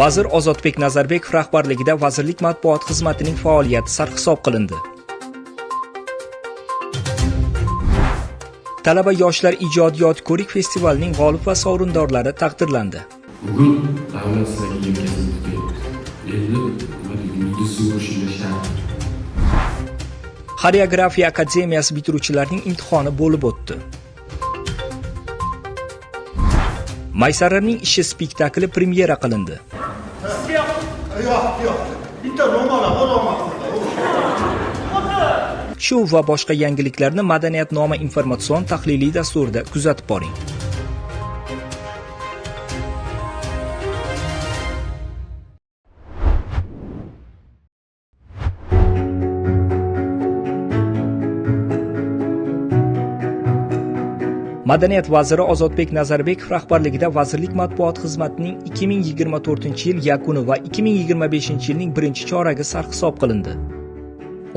Vazir Ozodbek Nazarbekov rahbarligida vazirlik matbuot xizmatining faoliyati sarhisob qilindi. Talaba yoshlar ijodiyot ko'rik festivalining g'olib va sovrindorlari taqdirlandi. Bugun davlat sizlarga yetkazib endi yulduzsiz bo'lishinglar shart. Xoreografiya akademiyasi bitiruvchilarining imtihoni bo'lib o'tdi. Maysarlarning ishi spektakli premyera qilindi. Shu va boshqa yangiliklarni Madaniyatnoma informatsion tahliliy dasturida kuzatib boring. Madaniyat vaziri Ozodbek Nazarbekov rahbarligida vazirlik matbuot xizmatining 2024-yil yakuni va 2025-yilning birinchi choragi sarhisob qilindi.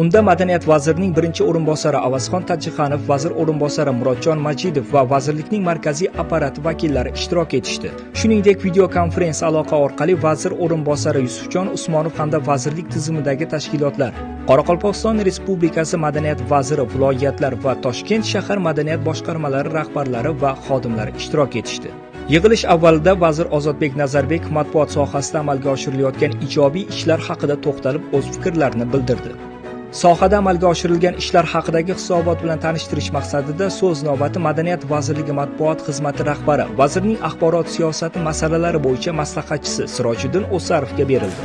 Unda Madaniyat vazirining birinchi o'rinbosari Avazxon Tajixanov, vazir o'rinbosari Murodjon Majidov va vazirlikning markaziy apparati vakillari ishtirok etishdi. Shuningdek, video konferensiya aloqa orqali vazir o'rinbosari Yusufjon Usmonov hamda vazirlik tizimidagi tashkilotlar, Qoraqalpog'iston Respublikasi madaniyat vaziri, viloyatlar va Toshkent shahar madaniyat boshqarmalari rahbarlari va xodimlari ishtirok etishdi. Yig'ilish avvalida vazir Ozodbek Nazarbekov matbuot sohasida amalga oshirilayotgan ijobiy ishlar haqida to'xtalib, o'z fikrlarini bildirdi. Sohada amalga oshirilgan ishlar haqidagi hisobot bilan tanishtirish maqsadida so'z navbati Madaniyat vazirligi matbuot xizmati rahbari, vazirning axborot siyosati masalalari bo'yicha maslahatchisi Sirojiddin O'sarovga berildi.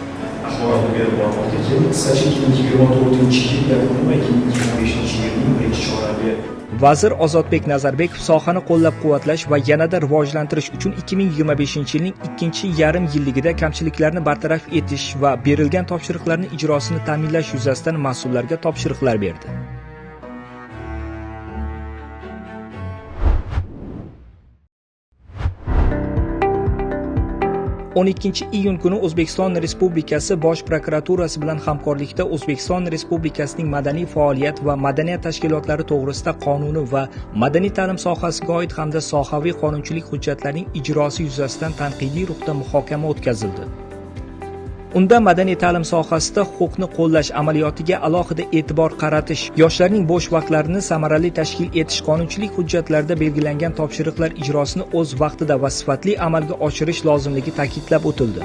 Axborotni berib bormoqda keyin 2024-yil yakuni va 2025-yilning birinchi choragi. Vazir Ozodbek Nazarbekov sohani qo'llab-quvvatlash va yanada rivojlantirish uchun 2025-yilning ikkinchi yarim yilligida kamchiliklarni bartaraf etish va berilgan topshiriqlarni ijrosini ta'minlash yuzasidan mas'ullarga topshiriqlar berdi. 12-iyun kuni O'zbekiston Respublikasi Bosh prokuraturasi bilan hamkorlikda O'zbekiston Respublikasining madaniy faoliyat va madaniyat tashkilotlari to'g'risida qonuni va madaniy ta'lim sohasiga oid hamda sohaviy qonunchilik hujjatlarining ijrosi yuzasidan tanqidiy ruhda muhokama o'tkazildi. Unda madaniy ta'lim sohasida huquqni qo'llash amaliyotiga alohida e'tibor qaratish, yoshlarning bo'sh vaqtlarini samarali tashkil etish, qonunchilik hujjatlarida belgilangan topshiriqlar ijrosini o'z vaqtida va sifatli amalga oshirish lozimligi ta'kidlab o'tildi.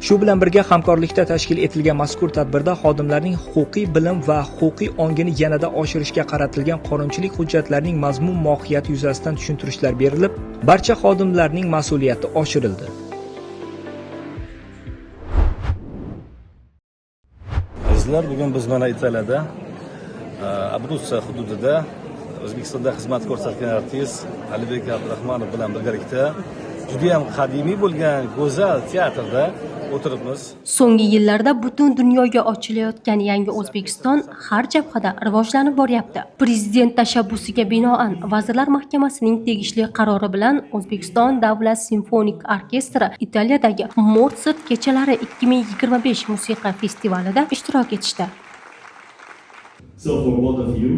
Shu bilan birga hamkorlikda tashkil etilgan mazkur tadbirda xodimlarning huquqiy bilim va huquqiy ongini yanada oshirishga qaratilgan qonunchilik hujjatlarining mazmun mohiyati yuzasidan tushuntirishlar berilib, barcha xodimlarning mas'uliyati oshirildi. Bugun biz mana Italiyada Abruzza hududida O'zbekistonda xizmat ko'rsatgan artist Alibek Abdurahmonov bilan birgalikda juda ham qadimiy bo'lgan go'zal teatrda o'tiribmiz. So'nggi yillarda butun dunyoga ochilayotgan yangi O'zbekiston har jabhada rivojlanib boryapti. Prezident tashabbusiga binoan Vazirlar Mahkamasining tegishli qarori bilan O'zbekiston Davlat simfonik orkestri Italiyadagi Mozart kechalari 2025 musiqa festivalida ishtirok etishdi. So for both of you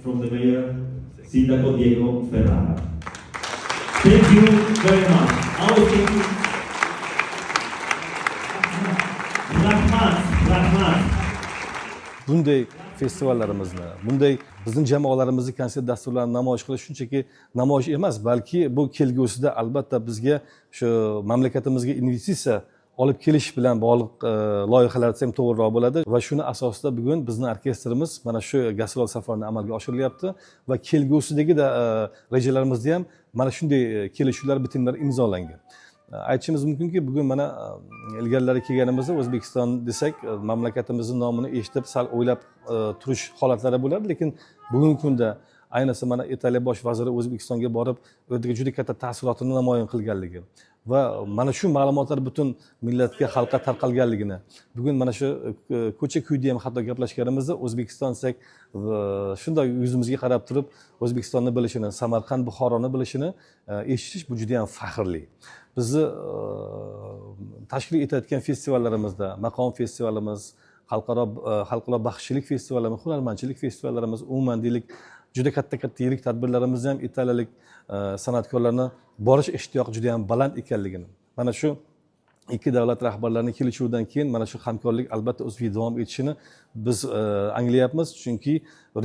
from the mayor Sindaco Diego Ferrara. Thank you very much. Rahmat. Bunday festivallarimizni, bunday bizning jamoalarimizni konsert dasturlarini namoyish qilish shunchaki namoyish emas, balki bu kelgusida albatta bizga shu mamlakatimizga investitsiya olib kelish bilan bog'liq loyihalar desam to'g'riroq bo'ladi va shuni asosida bugun bizning orkestrimiz mana shu gastrol safarini amalga oshirilyapti va kelgusidagi rejalarimizda ham mana shunday kelishuvlar, bitimlar imzolangan. Aytishimiz mumkinki, bugun mana ilgarilari kelganimizda O'zbekiston desak, mamlakatimizning nomini eshitib sal o'ylab turish holatlari bo'ladi, lekin bugungi kunda ayniqsa mana Italiya bosh vaziri O'zbekistonga borib, o'ziga juda katta ta'sirotini namoyon qilganligi va mana shu ma'lumotlar butun millatga, xalqqa tarqalganligini, bugun mana shu ko'cha-kuyda ham hatto gaplashganimizda O'zbekiston desak, shunday yuzimizga qarab turib, O'zbekistonni bilishini, Samarqand, Buxoroni bilishini eshitish bu juda ham faxrli. Bizni tashkil etayotgan festivallarimizda, maqom festivalimiz, xalqaro baxshichilik festivallarimiz, hunarmandchilik festivallarimiz, umuman deylik juda katta yirik tadbirlarimizda ham italiyalik san'atkorlarni borish ishtiyoqi juda ham baland ekanligini, mana shu ikki davlat rahbarlarining kelishuvidan keyin mana shu hamkorlik albatta o'zbek davom etishini biz anglayapmiz, chunki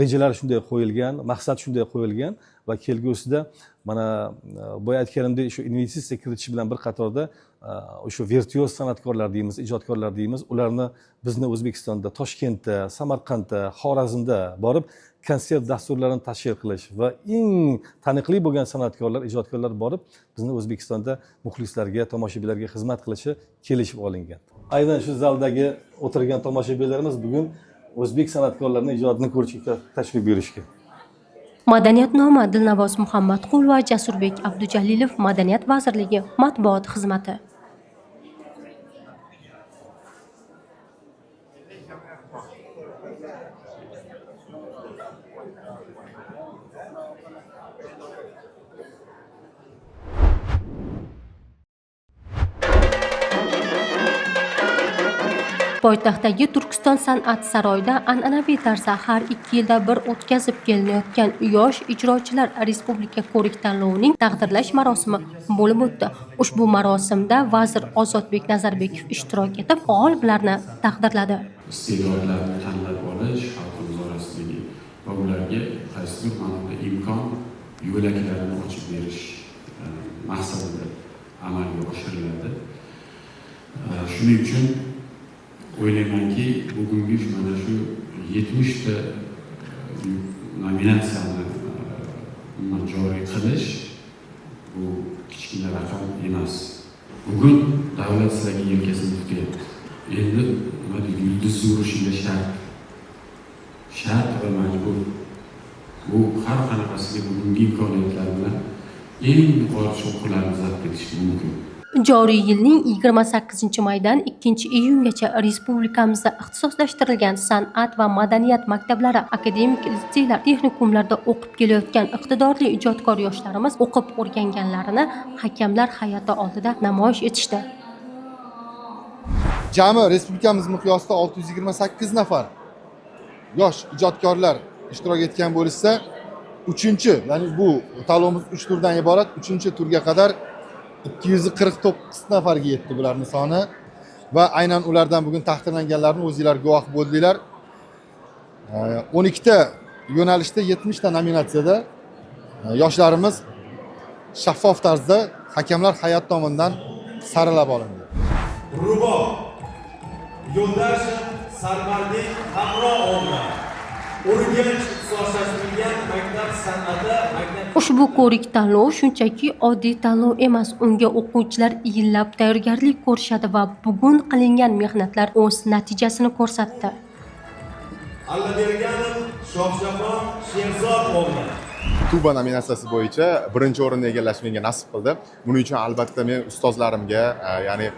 rejalar shunday qo'yilgan, maqsad shunday qo'yilgan va kelgusida mana boya aytganimdek shu investitsiya kiritish bilan bir qatorda o'sha virtuoz san'atkorlar deymiz, ijodkorlar deymiz, ularni bizni O'zbekistonda, Toshkentda, Samarqandda, Xorazmda borib konsert dasturlarini tashkil qilish va eng taniqli bo'lgan san'atkorlar, ijodkorlar borib bizni O'zbekistonda muxlislarga, tomoshabinlarga xizmat qilishi kelishib olingan. Aynan shu zaldagi o'tirgan tomoshabinlarimiz bugun o'zbek san'atkorlarining ijodini ko'rishga tashrif buyurishgan. Madaniyatnoma Dilnavoz Muhammadqul va Jasurbek Abdujalilov Madaniyat vazirligi matbuot xizmati. Poytaxtdagi Turkiston san'at saroyida an'anaviy tarzda har 2 yilda bir o'tkazib kelinayotgan yosh ijrochilar respublika ko'rik-tanlovining taqdirlash marosimi bo'lib o'tdi. Ushbu marosimda vazir Ozodbek Nazarbekov ishtirok etib, g'oliblarni taqdirladi. Iste'dodlarni tanlab olish, xalqimiz orasidagi va ularga qaysidir ma'noda imkon yo'laklarini ochib berish maqsadida amalga oshiriladi. Shuning uchun o'ylaymanki, bugungi mana shu 70 ta nominatsiyani joriy qilish bu kichkina raqam emas. Bugun davlat sizlarga yelkasini tutyapti. Endi nima deydi, yulduzni urishinglar shart va majbur. Bu har qanaqasiga bugungi imkoniyatlar bilan eng yuqori cho'qqilarni zabt etish mumkin. Joriy yilning 28-maydan 2-iyungacha respublikamizda ixtisoslashtirilgan san'at va madaniyat maktablari, akademik litseylar, texnikumlarda o'qib kelayotgan iqtidorli ijodkor yoshlarimiz o'qib o'rganganlarini hakamlar hay'ati oldida namoyish etishdi. Jami respublikamiz miqyosida 628 nafar yosh ijodkorlar ishtirok etgan bo'lsa, 3-chi, ya'ni bu tanlovimiz 3 turdan iborat, 3-chi turga qadar 249 nafarga yetdi bularning soni va aynan ulardan bugun taqdirlanganlarni o'zingizlar guvoh bo'ldinglar. 12 ta yo'nalishda 70 ta nominatsiyada yoshlarimiz shaffof tarzda hakamlar hay'ati tomonidan saralab olindi. Rubob, Yo'ldashev, Sarvarbek Hamro'ovlar, Urganch ixtisoslashtirilgan maktab san'ati Ushbu ko'rik-tanlov shunchaki oddiy tanlov emas, unga o'quvchilar yillab tayyorgarlik ko'rishadi va bugun qilingan mehnatlar o'z natijasini ko'rsatdi. Allaberganov, Shohjahon Sherzodovlar Tuba nominatsiyasi bo'yicha birinchi o'rinni egallash menga nasib qildi. Buning uchun albatta men ustozlarimga, ya'ni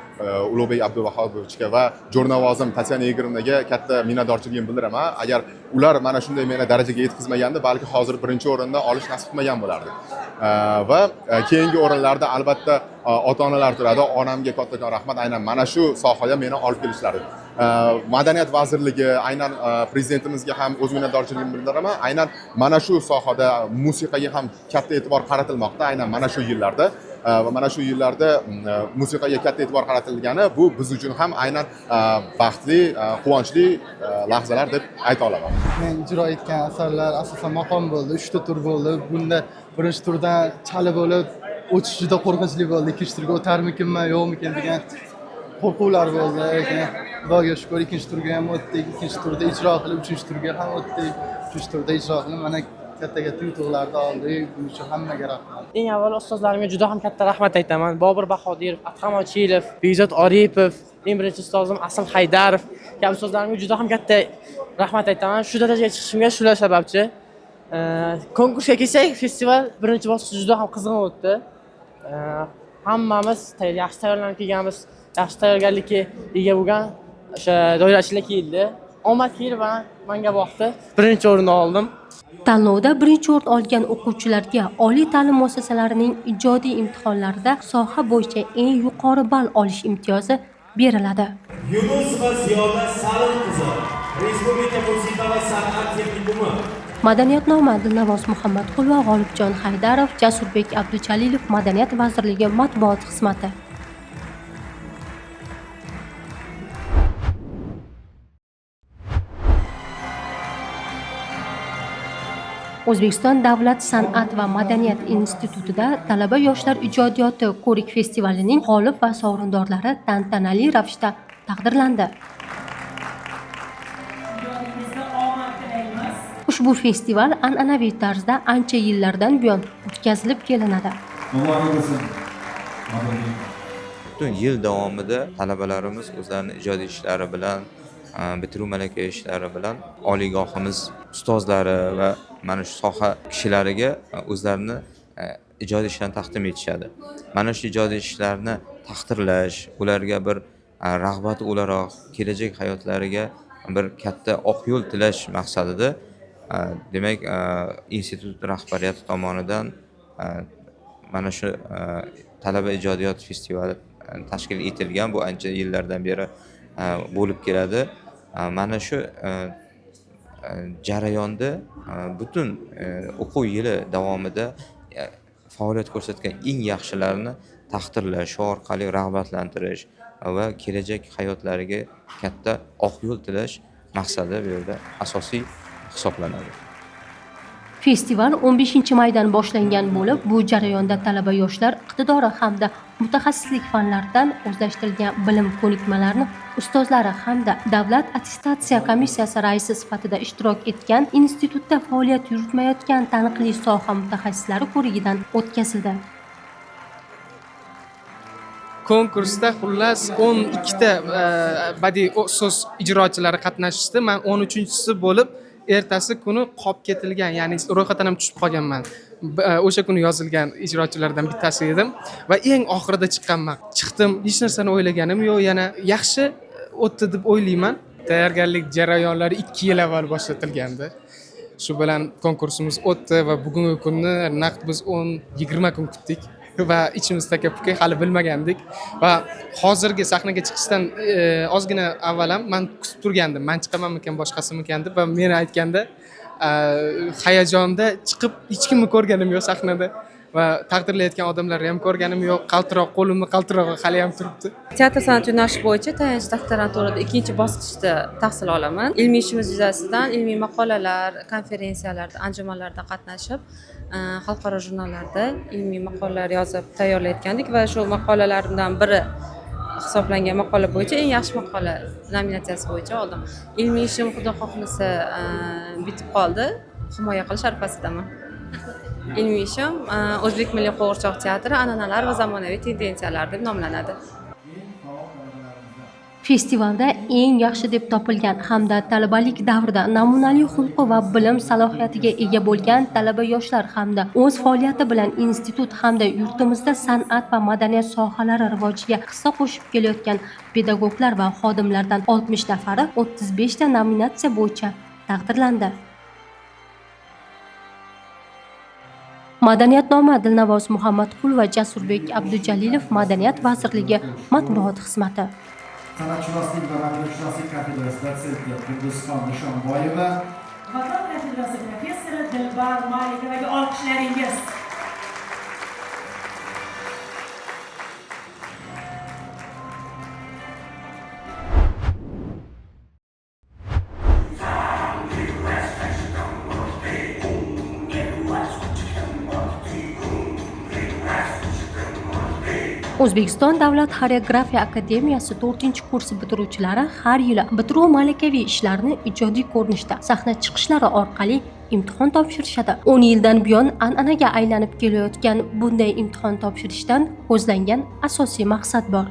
Ulug'bek Abduvahobovga va jo'rnavozim Tatyana Igorovnaga katta minnatdorchiligimni bildiraman. Agar ular mana shunday meni darajaga yetkazmaganda, balki hozir birinchi o'rinni olish nasib qilmagan bo'lardi. Va keyingi o'rinlarda albatta ota-onalar turadi. Onamga kattakon rahmat, aynan mana shu sohaga meni olib kelishlari. Madaniyat vazirligi, aynan prezidentimizga ham o'z minnatdorchiligimni bildiraman. Aynan mana shu sohada musiqaga ham katta e'tibor qaratilmoqda. Aynan mana shu yillarda va mana shu yillarda musiqaga katta e'tibor qaratilgani bu biz uchun ham aynan baxtli, quvonchli lahzalar deb ayta olaman. Men ijro etgan asarlar asosan maqom bo'ldi, 3 ta tur bo'ldi. Bunda birinchi turda chalib bo'lib o'tish juda qo'rqinchli bo'ldi. Ikkinchi turga o'tarmikinman, yo'qmikin degan qo'rquvlar bo'ldi. Lekin Xudoga shukr, ikkinchi turga ham o'tdik. Ikkinchi turda ijro qilib, uchinchi turga ham o'tdik. Uchinchi turda ijro qilib, mana katta yutuqlarni oldik. Buning uchun hammaga rahmat. Eng avval ustozlarimga juda ham katta rahmat aytaman. Bobur Bahodirov, Adham Ochilov, Bekzod Oripov, eng birinchi ustozim Asal Haydarov kabi ustozlarimga juda ham katta rahmat aytaman. Shu darajaga chiqishimga shular sababchi. Konkursga kelsak, festival birinchi bosqichi juda ham qizg'in o'tdi. Hammamiz yaxshi tayyorlanib kelganmiz, yaxshi tayyorgarlikka ega bo'lgan o'sha doirachilar keldi. Omad kelib va menga boqdi. Birinchi o'rinni oldim. Tanlovda birinchi o'rin olgan o'quvchilarga oliy ta'lim muassasalarining ijodiy imtihonlarida soha bo'yicha eng yuqori ball olish imtiyozi beriladi. Yunusova Ziyoda Salim qizi, Respublika musiqa va san'at texnikumi. Madaniyatnoma Dilnavoz Muhammadqul va G'olibjon Haydarov, Jasurbek Abdujalilov Madaniyat vazirligi matbuot xizmati. O'zbekiston davlat san'at va madaniyat institutida talaba yoshlar ijodiyoti ko'rik festivalining g'olib va sovrindorlari tantanali ravishda taqdirlandi. Ushbu festival an'anaviy tarzda ancha yillardan buyon o'tkazilib kelinadi. Butun yil davomida talabalarimiz o'zlarining ijodiy ishlari bilan, bitiruv malaka ishlari bilan oliygohimiz ustozlari va mana shu soha kishilariga o'zlarini ijodiy ishlarini taqdim etishadi. Mana shu ijodiy ishlarni taqdirlash, ularga bir rag'bat o'laroq kelajak hayotlariga bir katta oq yo'l tilash maqsadida demak institut rahbariyati tomonidan mana shu talaba ijodiyot festivali tashkil etilgan. Bu ancha yillardan beri bo'lib keladi. Mana shu jarayonda butun o'quv yili davomida faoliyat ko'rsatgan eng yaxshilarini taqdirlash, shu orqali rag'batlantirish va kelajak hayotlariga katta oq yo'l tilash maqsadi bu yerda asosiy hisoblanadi. Festival 15-maydan boshlangan bo'lib, bu jarayonda talaba yoshlar iqtidori hamda mutaxassislik fanlaridan o'zlashtirilgan bilim ko'nikmalarini ustozlari hamda Davlat attestatsiya komissiyasi raisi sifatida ishtirok etgan institutda faoliyat yuritmayotgan taniqli soha mutaxassislari ko'rigidan o'tkazildi. Konkursda xullas 12 ta badiiy so'z ijrochilari qatnashishdi. Men 13-chisi bo'lib ertasi kuni qolib ketilgan, ya'ni ro'yxatdan ham tushib qolganman. O'sha kuni yozilgan ijrochilardan bittasi edim va eng oxirida chiqqanman. Chiqdim, hech narsani o'ylaganim yo'q, yana yaxshi o'tdi deb o'ylayman. Tayyorgarlik jarayonlari 2 yil avval boshlatilgandi. Shu bilan konkursimiz o'tdi va bugungi kunni naqd biz 10-20 kun kutdik va ichimizda taka-puka hali bilmagandik va hozirgi sahnaga chiqishdan ozgina avval ham men kutib turgandim. Men chiqamanmikan, boshqasimikan deb va men aytganda hayajonda chiqib hech kimni ko'rganim yo'q sahnada va taqdirlayotgan odamlarni ham ko'rganim yo'q. Qaltiroq qo'limni qaltirog'i hali ham turibdi. Teatr san'at yo'nalishi bo'yicha tayanch doktoranturada 2-bosqichda tahsil olaman. Ilmiy ishimiz yuzasidan ilmiy maqolalar, konferensiyalarda, anjumanlarda qatnashib, xalqaro jurnallarda ilmiy maqolalar yozib tayyorlayotgandik va shu maqolalarimdan biri hisoblangan maqola bo'yicha eng yaxshi maqola nominatsiyasi bo'yicha oldim. Ilmiy ishim xudo xohlasa bitib qoldi. Himoya qilish arafasidaman. Ilmiy ishim O'zbek milliy qo'g'irchoq teatri an'analar va zamonaviy tendensiyalar deb nomlanadi. Festivalda eng yaxshi deb topilgan hamda talabalik davrida namunali xulqi va bilim salohiyatiga ega bo'lgan talaba yoshlar hamda o'z faoliyati bilan institut hamda yurtimizda san'at va madaniyat sohalari rivojiga hissa qo'shib kelayotgan pedagoglar va xodimlardan 60 nafari 35 ta nominatsiya bo'yicha taqdirlandi. Madaniyatnoma Dilnavoz Muhammadqul va Jasurbek Abdujalilov Madaniyat vazirligi matbuot xizmati. San'atshunoslik va ma'rifatshunoslik kafedrasi dotsenti Yulduzxon Nishonboyeva, Vatan kafedrasi professori Dilbar Malikovaga olqishlaringiz. O'zbekiston Davlat xoreografiya akademiyasi 4-kursi bitiruvchilari har yili bitiruv malakaviy ishlarini ijodiy ko'rinishda sahna chiqishlari orqali imtihon topshirishadi. 10 yildan buyon an'anaga aylanib kelayotgan bunday imtihon topshirishdan ko'zlangan asosiy maqsad bor.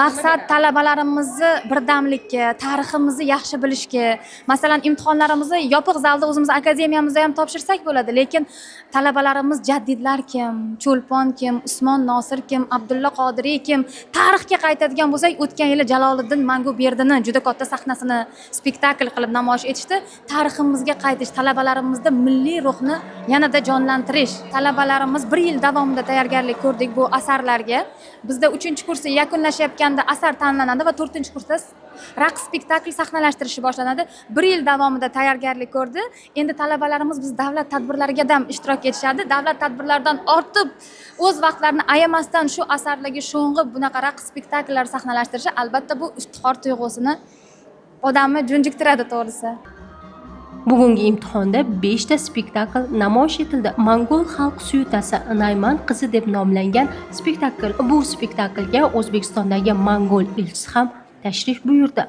Maqsad talabalarimizni birdamlikka, tariximizni yaxshi bilishga, masalan, imtihonlarimizni yopiq zalda o'zimiz akademiyamizda ham topshirsak bo'ladi, lekin talabalarimiz jaddidlar kim, Cho'lpon kim, Usmon Nosir kim, Abdulla Qodiriy kim, tarixga qaytadigan bo'lsak, o'tgan yili Jaloliddin Manguberdini juda katta sahnasini spektakl qilib namoyish etishdi. Tariximizga qaytish, talabalarimizda milliy ruhni yanada jonlantirish. Talabalarimiz 1 yil davomida tayyorgarlik ko'rdik bu asarlarga. Bizda 3-kursni yakunlashayotganda asar tanlanadi va 4-kursda raqs spektakl sahnalashtirilishi boshlanadi. 1 yil davomida tayyorgarlik ko'rdi. Endi talabalarimiz biz davlat tadbirlariga ham ishtirok etishadi. Davlat tadbirlaridan ortib o'z vaqtlarini ayamasdan shu asarlarga sho'ng'ib bunaqa raqs spektakllar sahnalashtirishi albatta bu iftixor tuyg'usini odamni junjiktiradi to'g'risi. Bugungi imtihonda 5 ta spektakl namoyish etildi. Mongol xalq suyutasi Nayman qizi deb nomlangan spektakl. Bu spektaklga O'zbekistondagi Mongol elchisi ham tashrif buyurdi.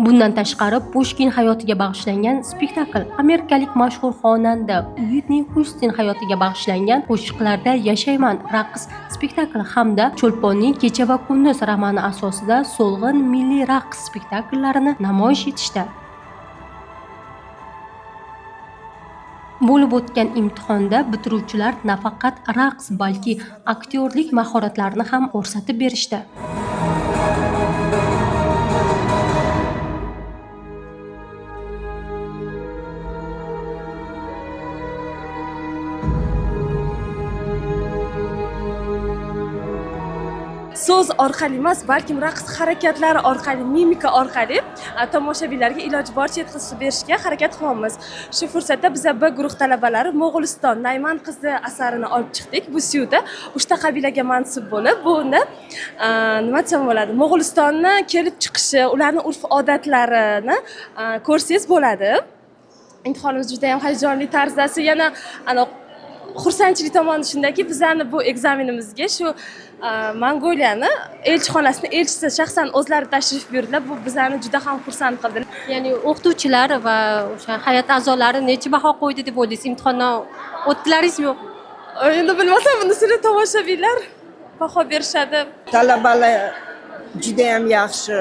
Bundan tashqari Pushkin hayotiga bag'ishlangan spektakl, amerikalik mashhur xonanda Whitney Houston hayotiga bag'ishlangan Qo'shiqlarda yashayman raqs spektakli hamda Cho'lponning kecha va kunduz romani asosida so'lg'in milliy raqs spektaklarini namoyish etishdi. Bo'lib o'tgan imtihonda bitiruvchilar nafaqat raqs, balki aktyorlik mahoratlarini ham ko'rsatib berishdi. so'z orqali emas, balkim raqs harakatlari orqali, mimika orqali tomoshabinlarga iloji boricha yetkazib berishga harakat qilamiz. Shu fursatda biz bir guruh talabalari Mo'g'uliston Nayman qizi asarini olib chiqdik. Bu Siyuda 3 ta qabilaga mansub bo'lib, bunda nima desam bo'ladi? Mo'g'ulistonni kelib chiqishi, ularning urf-odatlarini ko'rsangiz bo'ladi. Imtihonimiz juda ham hayajonli tarzdasi. Yana xursandchilik tomoni shundaki, bizlarni bu ekzaminimizga shu Mongoliyani elchixonasining elchisi shaxsan o'zlari tashrif buyurdilar. Bu bizlarni juda ham xursand qildi. Ya'ni o'qituvchilar va o'sha hay'at a'zolari necha baho qo'ydi deb o'ylaysiz? Imtihondan o'tdilaringizmi? Endi bilmasam, bunisini tomoshabinlar baho berishadi. Talabalar juda ham yaxshi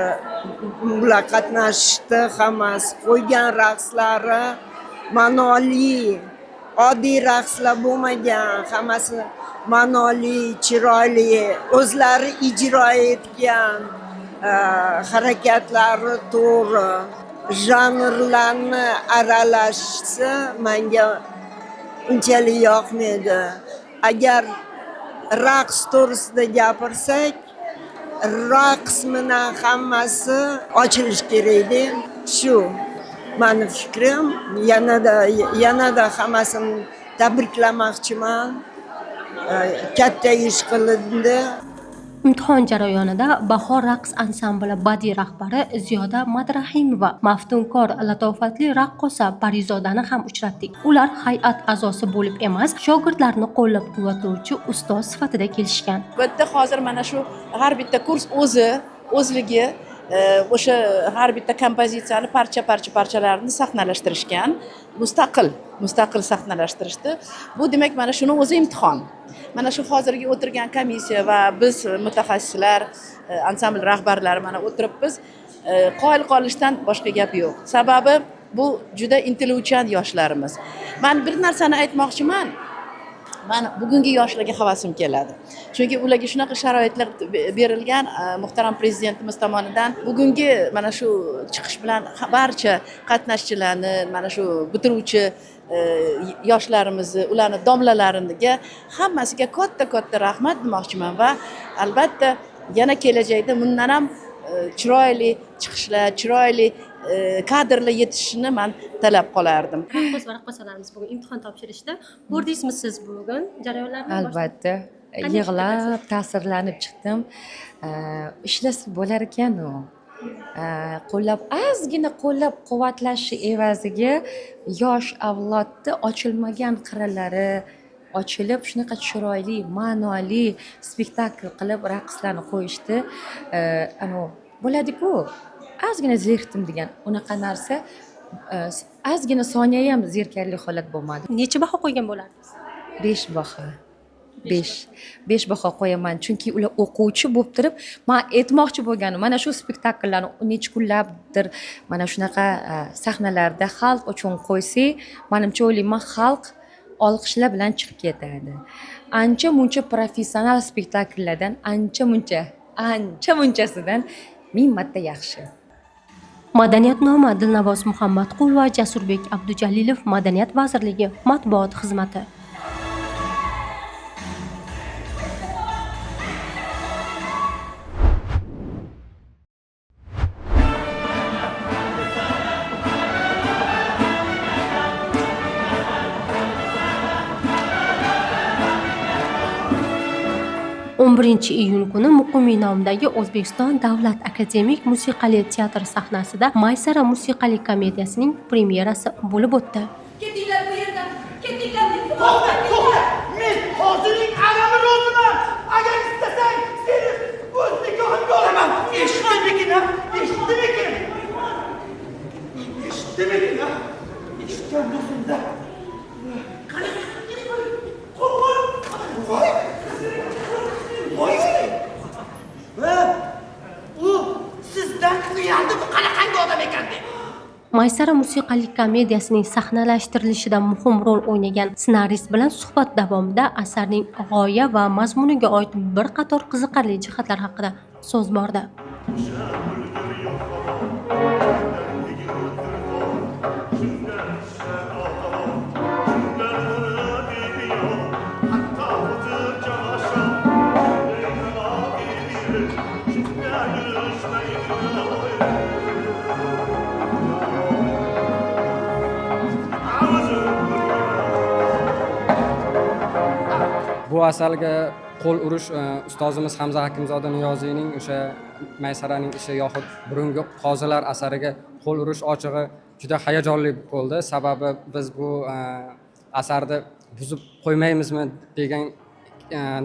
bular qatnashdi, hammasi qo'ygan raqslari ma'noli, oddiy raqslar bo'lmagan, hammasi ma'noli, chiroyli, o'zlari ijro etgan, harakatlari to'g'ri, janrlarni aralashsa menga unchalik yoqmaydi. Agar raqs to'g'risida gapirsak, raqs bilan hammasi ochilish kerakda. Shu meni fikrim. Yanada hammasini tabriklamoqchiman. Katta ish qilindi. Imtihon jarayonida Bahor raqs ansambli badiiy rahbari Ziyoda Madrahimova, maftunkor latofatli raqqosa Parizodani ham uchratdik. Ular hay'at a'zosi bo'lib emas, shogirdlarni qo'llab-quvvatlovchi ustoz sifatida kelishgan. Bitta hozir mana shu har bitta kurs o'zligi o'sha har bitta kompozitsiyani parchalarini sahnalashtirishgan, mustaqil sahnalashtirishdi. Bu demak mana shuni o'zi imtihon. Mana shu hozirgi o'tirgan komissiya va biz mutaxassislar, ansambl rahbarlari mana o'tiribmiz. Qoyil qolishdan boshqa gap yo'q. Sababi bu juda intiluvchan yoshlarimiz. Men bir narsani aytmoqchiman. Men bugungi yoshlarga havasim keladi. Chunki ularga shunaqa sharoitlar berilgan muhtaram prezidentimiz tomonidan bugungi mana shu chiqish bilan barcha qatnashchilarni, mana shu bitiruvchi yoshlarimizni, ularning domlalariga hammasiga katta rahmat demoqchiman va albatta yana kelajakda bundan ham chiroyli chiqishlar, chiroyli kadrlar yetishishini men talab qolardim. Raqqos va raqqosalarimiz bugun imtihon topshirishdi. Ko'rdingizmi siz bugun jarayonlarni? Albatta, yig'lab, ta'sirlanib chiqdim. Ishlasa bo'lar ekan-u. Ozgina qo'llab-quvvatlashi evaziga yosh avlodni ochilmagan qirralari ochilib, shunaqa chiroyli, ma'noli spektakl qilib raqslarni qo'yishdi. Bo'ladi-ku, ozgina zerikdim degan unaqa narsa, ozgina soniya ham zerkarli holat bo'lmadi. Necha baho qo'ygan bo'lardingiz? 5 baho. 5 baho qo'yaman, chunki ular o'quvchi bo'lib turib, men aytmoqchi bo'lganim, mana shu spektakllarni necha kunlardir mana shunaqa sahnalarda xalq uchun qo'ysak, menimcha o'ylayman, xalq olqishlar bilan chiqib ketadi. Ancha-muncha professional spektakllardan ancha-munchasidan 1000 marta yaxshi. Madaniyatnoma Dilnavoz Muhammadqul va Jasurbek Abdujalilov Madaniyat vazirligi matbuot xizmati. 21-iyun kuni Muqimiy nomidagi O'zbekiston Davlat akademik musiqali teatri sahnasida Maysara musiqali komediyasining premyerasi bo'lib o'tdi. Ketinglar bu yerdan. Ketinglar. To'xta! Men hozirning arami roziman. Agar istasang, seni o'z nikohimga olaman. Eshitdimikin? Eshitgan bo'lsin-da. U sizdan uyaldi, bu qanaqangi odam ekan deb. Maysara musiqali komediyasining sahnalashtirilishida muhim rol o'ynagan ssenarist bilan suhbat davomida asarning g'oya va mazmuniga oid bir qator qiziqarli jihatlar haqida so'z bordi. Bu asarga qo'l urish ustozimiz Hamza Hakimzoda Niyoziyning o'sha Maysaraning ishi yoxud burungi qozilar asariga qo'l urish ochig'i juda hayajonli bo'ldi. Sababi biz bu asarni buzib qo'ymaymizmi degan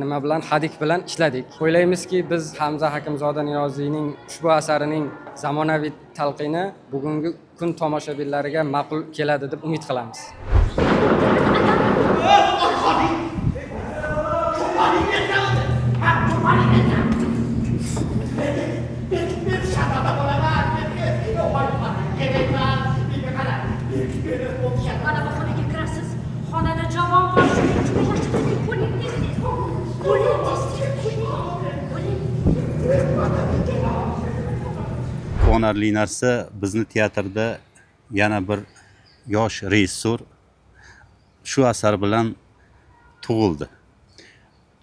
nima bilan hadik bilan ishladik. O'ylaymizki, biz Hamza Hakimzoda Niyoziyning ushbu asarining zamonaviy talqini bugungi kun tomoshabinlariga ma'qul keladi deb umid qilamiz. Mana bu xonaga kirasiz. Xonada javon bor. Quvonarli narsa, bizni teatrda yana bir yosh rejissor shu asar bilan tug'ildi.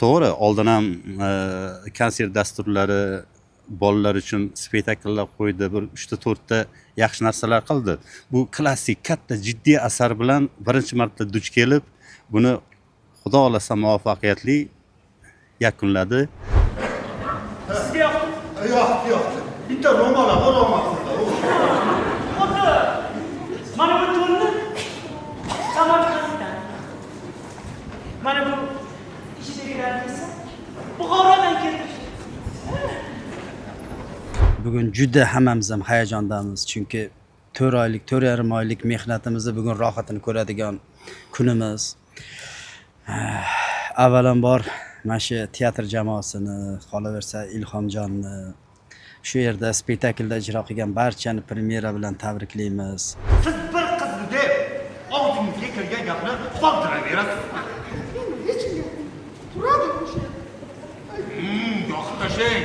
To'g'ri, oldin ham konsert dasturlari, bolalar uchun spektakllar qo'ydi, bir 3-4 ta yaxshi narsalar qildi. Bu klassik, katta, jiddiy asar bilan birinchi marta duch kelib, buni Xudo xolasa muvaffaqiyatli yakunladi. Sizga yo'q. Bitta ro'mol bor olmoqda. Ota, mana bu to'nni Samarqanddan. Mana bu ishdagilar esa Buxorodan keltirishdi. Bugun juda hammamiz ham hayajondamiz, chunki 4 oylik, 4,5 oylik mehnatimizni bugun rohatini ko'radigan kunimiz. Avvalambor mana shu teatr jamoasini, qolaversa Ilhomjonni shu yerda spektaklda ijro qilgan barchani premyera bilan tabriklaymiz. Siz bir qizni deb og'zingizga kirgan gapni qoldiraverasiz. Turadi o'sha. Yoqib tashlang.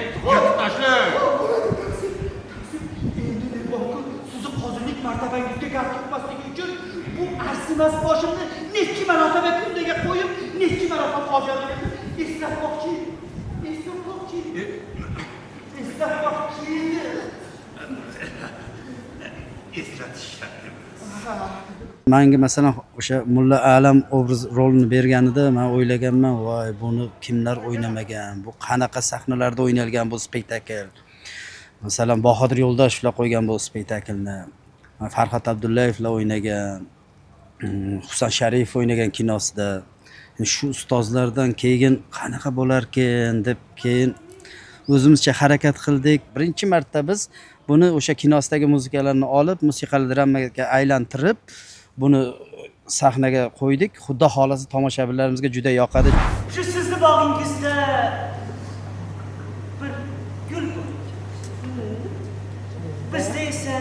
Sizni qozilik martabangizga gap chiqmasligi uchun bu arzimas boshimni necha marotaba kundaga qo'yib, necha marotaba qo'yganimni eslatmoqchi. Menga masalan o'sha Mulla Alam obraz rolini berganida men o'ylaganman, voy buni kimlar o'ynamagan, bu qanaqa sahnalarda o'ynalgan bu spektakl. Masalan Bahodir Yo'ldoshovlar qo'ygan bu spektaklni, Farhod Abdullayevlar o'ynagan, Husan Sharipov o'ynagan kinosida. Shu ustozlardan keyin qanaqa bo'larkan deb keyin o'zimizcha harakat qildik. Birinchi marta biz buni o'sha kinosidagi muzikalarni olib, musiqali dramaga aylantirib, buni sahnaga qo'ydik. Xudo xolasa tomoshabinlarimizga juda yoqadi. Shu sizni bog'ingizda bir gul bor. Bizda esa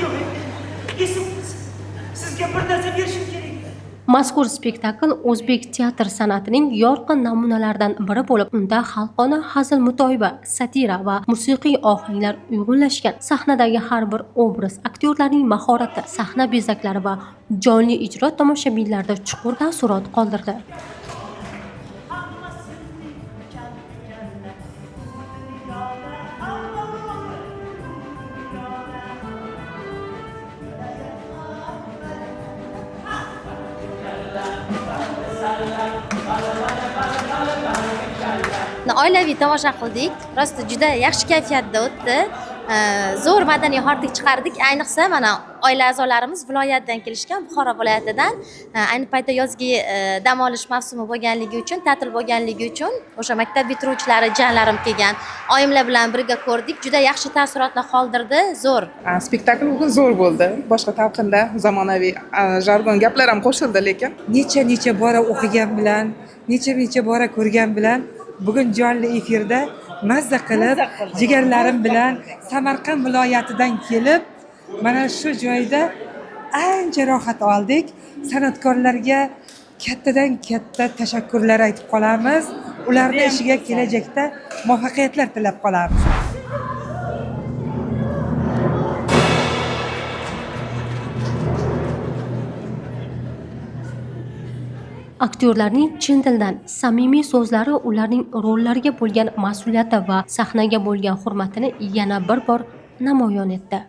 yo'q. Sizga bir narsa berishim kerak. Mazkur spektakl o'zbek teatr san'atining yorqin namunalaridan biri bo'lib, unda xalqona hazil mutoyiba, satira va musiqiy ohanglar uyg'unlashgan. Sahnadagi har bir obraz, aktyorlarning mahorati, sahna bezaklari va jonli ijro tomoshabinlarda chuqur taassurot qoldirdi. Salam. Oilaviy tomosha qildik. Rosti juda yaxshi kayfiyatda o'tdi. Zo'r madaniy hordiq chiqardik. Ayniqsa mana oila a'zolarimiz viloyatdan kelishgan, Buxoro viloyatidan. Ayni paytda yozgi dam olish mavsumi bo'lganligi uchun, ta'til bo'lganligi uchun o'sha maktab bitiruvchilari janlarim kelgan. Oyimlar bilan birga ko'rdik. Juda yaxshi taassurotlar qoldirdi. Zo'r. Spektakl bugun zo'r bo'ldi. Boshqa talqinda zamonaviy jargon gaplar ham qo'shildi, lekin necha bora o'qigan bilan, necha bora ko'rgan bilan bugun jonli efirda mazza qilib, jigarlarim bilan Samarqand viloyatidan kelib, mana shu joyda ancha rohat oldik. San'atkorlarga kattadan katta tashakkurlar aytib qolamiz. Ularning ishiga kelajakda muvaffaqiyatlar tilab qolamiz. Aktyorlarning chin dildan samimiy so'zlari ularning rollariga bo'lgan mas'uliyati va sahnaga bo'lgan hurmatini yana bir bor namoyon etdi.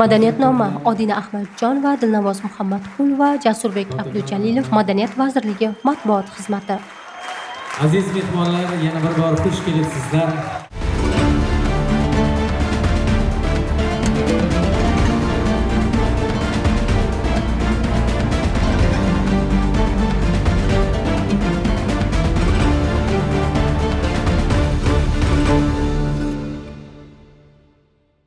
Madaniyatnoma Odina Ahmadjon va Dilnavoz Muhammadqul va Jasurbek Abdujalilov Madaniyat vazirligi matbuot xizmati. Aziz mehmonlar, yana bir bor xush kelibsizlar.